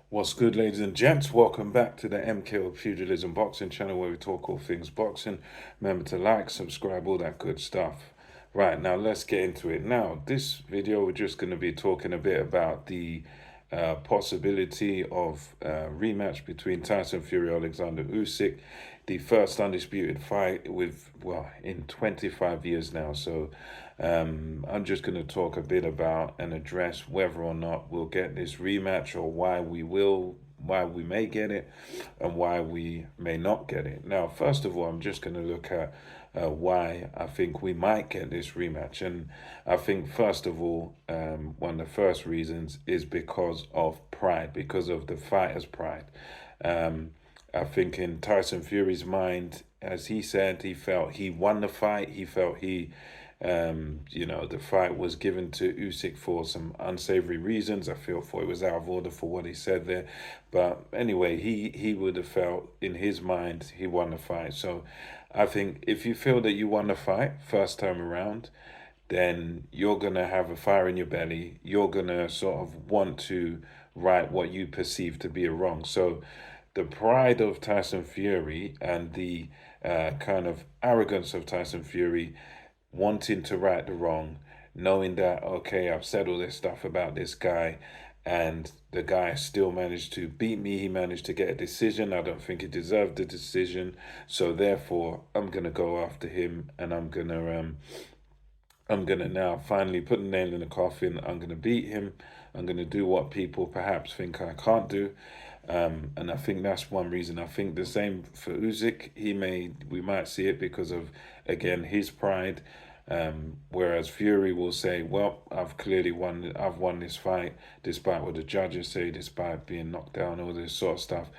What's good, ladies and gents? Welcome back to the MKO Pugilism Boxing channel where we talk all things boxing. Remember to like, subscribe, all that good stuff. Right, now let's get into it. Now, this video, we're just going to be talking a bit about the possibility of rematch between Tyson Fury and Alexander Usyk, the first undisputed fight in 25 years now. So I'm just going to talk a bit about and address whether or not we'll get this rematch or why we may get it and why we may not get it. Now, first of all, I'm just going to look at why I think we might get this rematch. And I think, first of all, one of the first reasons is because of pride, because of the fighter's pride. I think in Tyson Fury's mind, as he said, he felt he won the fight. He felt the fight was given to Usyk for some unsavory reasons. I thought it was out of order for what he said there. But anyway, he would have felt in his mind he won the fight. So I think if you feel that you won the fight first time around, then you're going to have a fire in your belly. You're going to sort of want to right what you perceive to be a wrong. So the pride of Tyson Fury and the kind of arrogance of Tyson Fury wanting to right the wrong, knowing that, okay, I've said all this stuff about this guy and the guy still managed to beat me. He managed to get a decision. I don't think he deserved the decision. So therefore, I'm going to go after him and I'm gonna now finally put the nail in the coffin. I'm gonna beat him. I'm gonna do what people perhaps think I can't do, and I think that's one reason. I think the same for Usyk. We might see it because of again his pride. Whereas Fury will say, "Well, I've clearly won. I've won this fight, despite what the judges say, despite being knocked down, all this sort of stuff."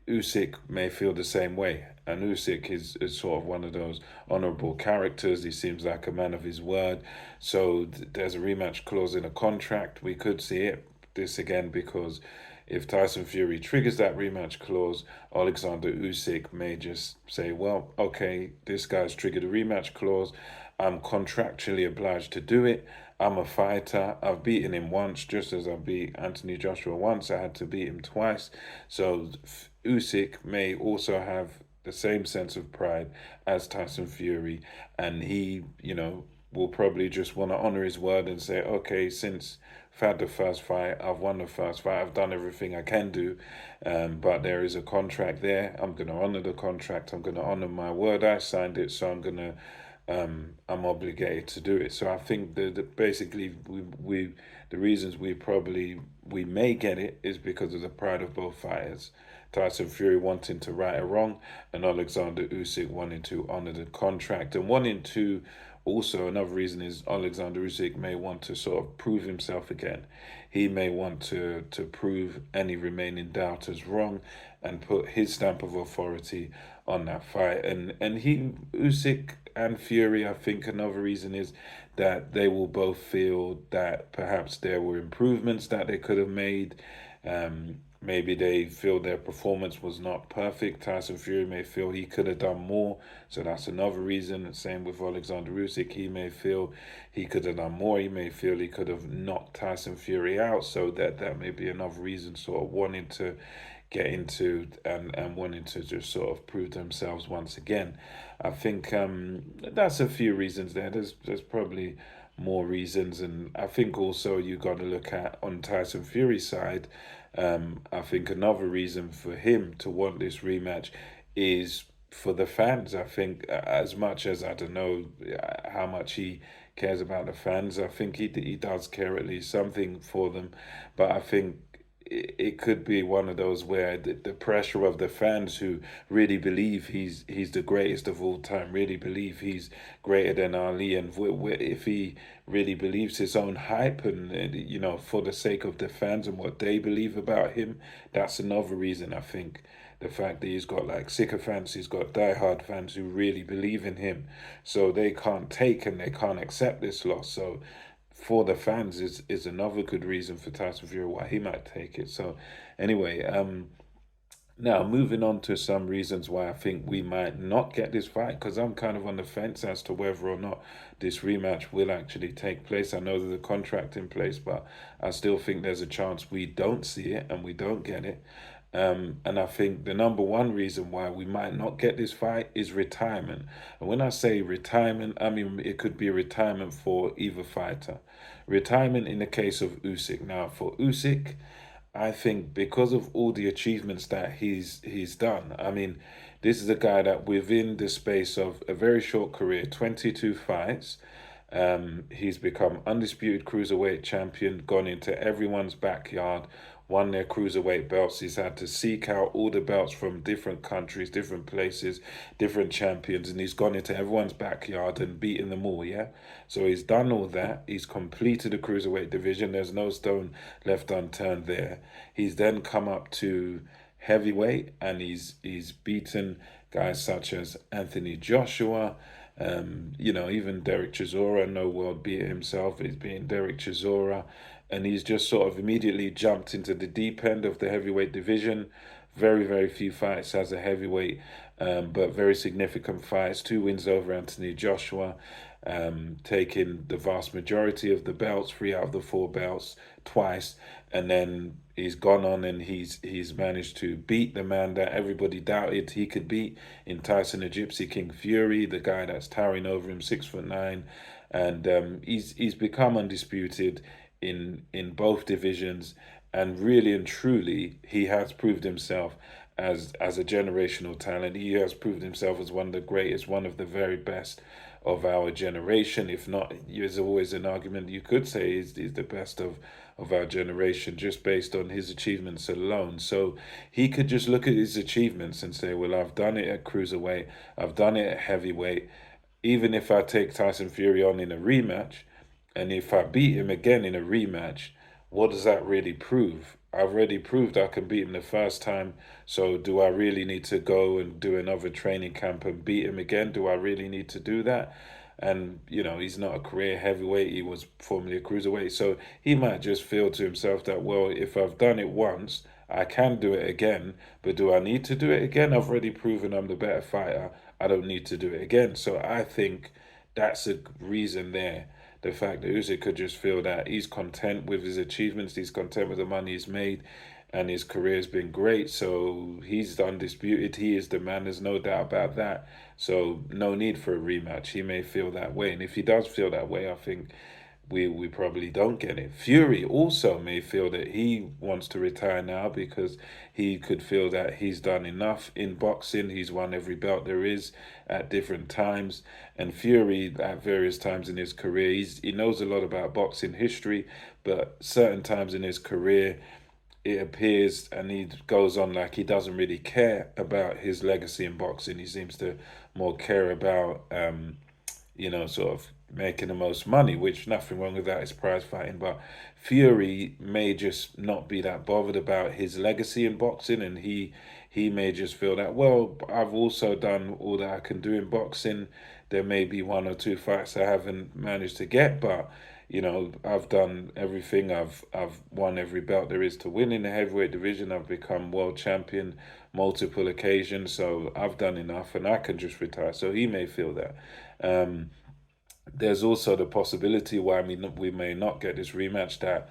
Usyk may feel the same way, and Usyk is sort of one of those honourable characters. He seems like a man of his word. So there's a rematch clause in a contract. We could see this again because if Tyson Fury triggers that rematch clause, Alexander Usyk may just say, well, okay, this guy's triggered a rematch clause. I'm contractually obliged to do it. I'm a fighter. I've beaten him once, just as I beat Anthony Joshua once. I had to beat him twice. So Usyk may also have the same sense of pride as Tyson Fury, and he will probably just want to honor his word and say, okay, since I've had the first fight, I've won the first fight, I've done everything I can do, but there is a contract there. I'm going to honor the contract. I'm going to honor my word. I signed it, so I'm obligated to do it. So I think that basically the reasons we may get it is because of the pride of both fighters. Tyson Fury wanting to right a wrong, and Alexander Usyk wanting to honor the contract and wanting to. Also, another reason is Alexander Usyk may want to sort of prove himself again. He may want to prove any remaining doubters wrong and put his stamp of authority on that fight. And Usyk and Fury, I think another reason is that they will both feel that perhaps there were improvements that they could have made. Maybe they feel their performance was not perfect. Tyson Fury may feel he could have done more, so that's another reason. Same with Alexander Usyk. He may feel he could have done more. He may feel he could have knocked Tyson Fury out, so that may be another reason, sort of wanting to get into and wanting to just sort of prove themselves once again. I think that's a few reasons there. There's probably more reasons, and I think also you got to look at on Tyson Fury's side. I think another reason for him to want this rematch is for the fans. I think as much as I don't know how much he cares about the fans, I think he does care at least something for them. But I think it could be one of those where the pressure of the fans who really believe he's the greatest of all time, really believe he's greater than Ali, and if he really believes his own hype and for the sake of the fans and what they believe about him, that's another reason. I think the fact that he's got like sycophants, he's got diehard fans who really believe in him, so they can't take and they can't accept this loss. So for the fans is another good reason for Tyson Fury why he might take it. So anyway, Now, moving on to some reasons why I think we might not get this fight, because I'm kind of on the fence as to whether or not this rematch will actually take place. I know there's a contract in place, but I still think there's a chance we don't see it and we don't get it. And I think the number one reason why we might not get this fight is retirement. And when I say retirement, I mean it could be a retirement for either fighter. Retirement in the case of Usyk. Now, for Usyk, I think because of all the achievements that he's done. I mean, this is a guy that within the space of a very short career, 22 fights, he's become undisputed cruiserweight champion, gone into everyone's backyard, won their cruiserweight belts. He's had to seek out all the belts from different countries, different places, different champions, and he's gone into everyone's backyard and beaten them all, yeah? So he's done all that. He's completed the cruiserweight division. There's no stone left unturned there. He's then come up to heavyweight and he's beaten guys such as Anthony Joshua, even Derek Chisora, no world beater himself. He's beaten Derek Chisora, and he's just sort of immediately jumped into the deep end of the heavyweight division. Very, very few fights as a heavyweight, but very significant fights. Two wins over Anthony Joshua, taking the vast majority of the belts, three out of the four belts, twice, and then he's gone on and he's managed to beat the man that everybody doubted he could beat in Tyson the Gypsy King Fury, the guy that's towering over him, 6'9", and he's become undisputed in both divisions, and really and truly he has proved himself as a generational talent. He has proved himself as one of the greatest, one of the very best of our generation. If not, there's always an argument you could say he's the best of our generation just based on his achievements alone. So he could just look at his achievements and say, well, I've done it at cruiserweight, I've done it at heavyweight. Even if I take Tyson Fury on in a rematch, and if I beat him again in a rematch, what does that really prove? I've already proved I can beat him the first time, so do I really need to go and do another training camp and beat him again? Do I really need to do that? And, he's not a career heavyweight, he was formerly a cruiserweight, so he might just feel to himself that, well, if I've done it once, I can do it again, but do I need to do it again? I've already proven I'm the better fighter. I don't need to do it again. So I think that's a reason there. The fact that Usyk could just feel that he's content with his achievements, he's content with the money he's made, and his career's been great. So he's undisputed. He is the man. There's no doubt about that. So no need for a rematch. He may feel that way, and if he does feel that way, I think we probably don't get it. Fury also may feel that he wants to retire now because he could feel that he's done enough in boxing. He's won every belt there is at different times. And Fury, at various times in his career, he knows a lot about boxing history, but certain times in his career, it appears and he goes on like he doesn't really care about his legacy in boxing. He seems to more care about sort of making the most money, which nothing wrong with that, is prize fighting. But Fury may just not be that bothered about his legacy in boxing, and he may just feel that, well, I've also done all that I can do in boxing. There may be one or two fights I haven't managed to get, but I've done everything. I've won every belt there is to win in the heavyweight division. I've become world champion multiple occasions, so I've done enough, and I can just retire. So he may feel that. There's also the possibility why we may not get this rematch, that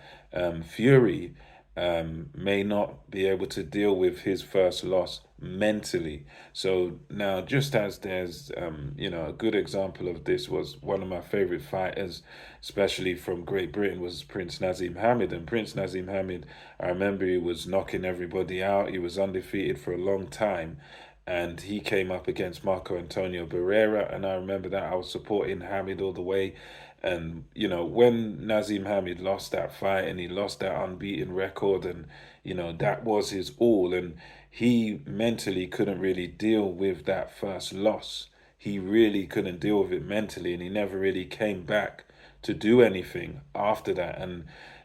Fury may not be able to deal with his first loss mentally. So now, just as there's, a good example of this was one of my favorite fighters, especially from Great Britain, was Prince Nazim Hamid. And Prince Nazim Hamid, I remember he was knocking everybody out. He was undefeated for a long time, and he came up against Marco Antonio Barrera, and I remember that I was supporting Hamid all the way. And when Nazim Hamid lost that fight and he lost that unbeaten record, and that was his all, and he mentally couldn't really deal with that first loss. He really couldn't deal with it mentally, and he never really came back to do anything after that. And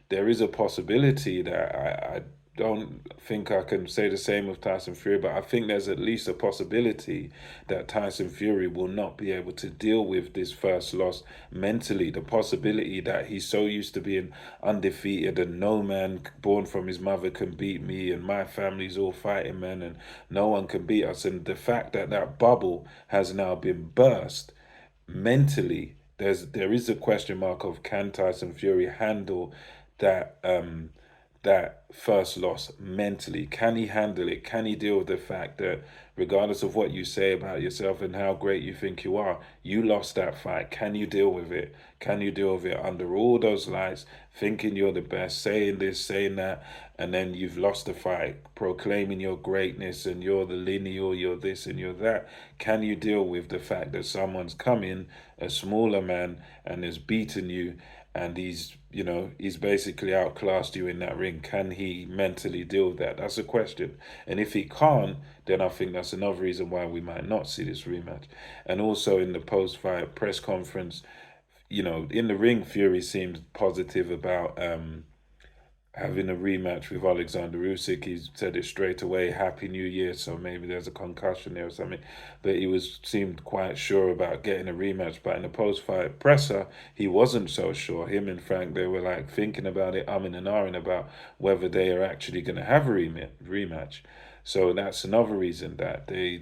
there is a possibility that don't think I can say the same with Tyson Fury, but I think there's at least a possibility that Tyson Fury will not be able to deal with this first loss mentally. The possibility that he's so used to being undefeated and no man born from his mother can beat me and my family's all fighting men and no one can beat us. And the fact that that bubble has now been burst mentally, there is a question mark of can Tyson Fury handle that that first loss mentally? Can he handle it? Can he deal with the fact that regardless of what you say about yourself and how great you think you are, you lost that fight? Can you deal with it? Can you deal with it under all those lights, thinking you're the best, saying this, saying that, and then you've lost the fight, proclaiming your greatness and you're the lineal, you're this and you're that? Can you deal with the fact that someone's come in, a smaller man, and has beaten you, and he's basically outclassed you in that ring? Can he mentally deal with that? That's a question. And if he can't, then I think that's another reason why we might not see this rematch. And also in the post-fight press conference, in the ring, Fury seemed positive about having a rematch with Alexander Usyk. He said it straight away, Happy New Year, so maybe there's a concussion there or something. But he seemed quite sure about getting a rematch. But in the post-fight presser, he wasn't so sure. Him and Frank, they were like thinking about it, umming and ahhing about whether they are actually going to have a rematch. So that's another reason that they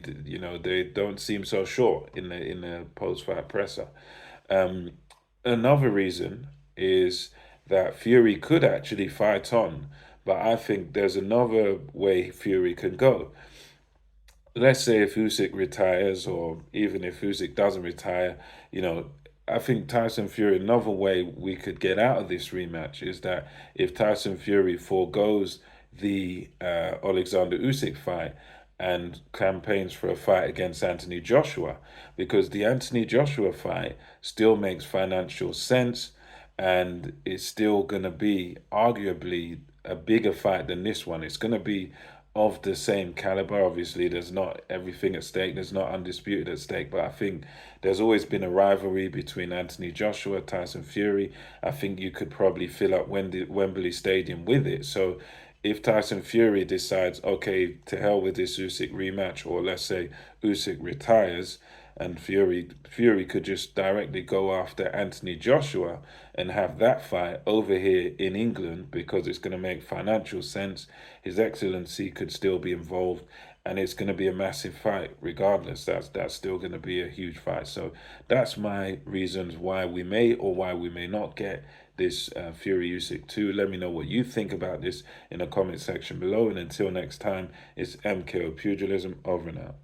don't seem so sure in the post-fight presser. Um, Another reason is that Fury could actually fight on, but I think there's another way Fury can go. Let's say if Usyk retires, or even if Usyk doesn't retire, you know, I think Tyson Fury, another way we could get out of this rematch is that if Tyson Fury foregoes the Alexander Usyk fight and campaigns for a fight against Anthony Joshua, because the Anthony Joshua fight still makes financial sense and it's still going to be arguably a bigger fight than this one. It's going to be of the same caliber. Obviously, there's not everything at stake, there's not undisputed at stake, but I think there's always been a rivalry between Anthony Joshua, Tyson Fury. I think you could probably fill up Wembley Stadium with it. So if Tyson Fury decides, okay, to hell with this Usyk rematch, or let's say Usyk retires, and Fury could just directly go after Anthony Joshua and have that fight over here in England because it's going to make financial sense. His Excellency could still be involved, and it's going to be a massive fight regardless. That's still going to be a huge fight. So that's my reasons why we may or why we may not get this Fury Usyk 2. Let me know what you think about this in the comment section below. And until next time, it's MKO Pugilism, over and out.